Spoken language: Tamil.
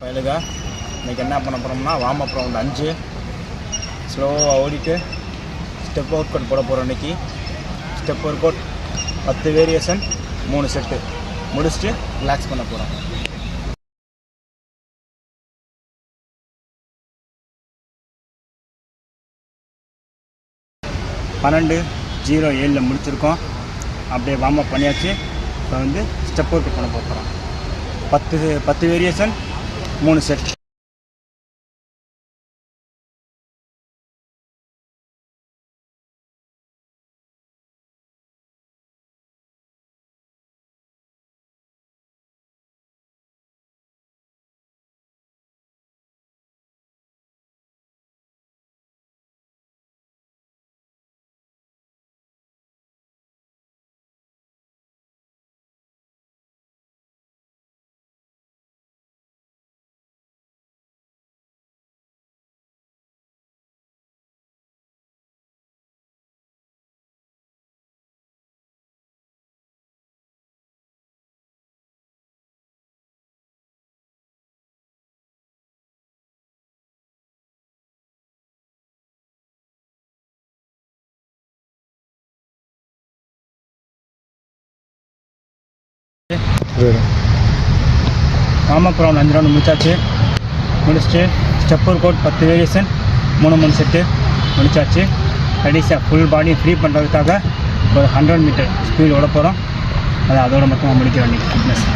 பயலுங்க இன்றைக்கி என்ன பண்ண போகிறோம்னா வார்ம் அப் ரவுண்ட் 5 ஸ்லோவாக ஓடிட்டு ஸ்டெப் ஒர்க் அவுட் போட போகிறோம். இன்றைக்கி step work out 10 variation 3 set முடிச்சுட்டு ரிலாக்ஸ் பண்ண போகிறோம். பன்னெண்டு 0-7 முடிச்சிருக்கோம். அப்படியே வார்ம் அப் பண்ணியாச்சு. இப்போ ஸ்டெப் ஒர்க் பண்ண போகிறோம். 10 variation 3 set. Warm up round 5 round முடிச்சாச்சு. முடிச்சுட்டு step work out 10 variation 3 set முடிச்சாச்சு. கடைசியாக ஃபுல் பாடி ஃப்ரீ பண்ணுறதுக்காக ஒரு 100 மீட்டர் ஸ்பீடு ஓட போகிறோம். அதோட மொத்தமாக முடிக்க வேண்டிய ஃபிட்னஸ்.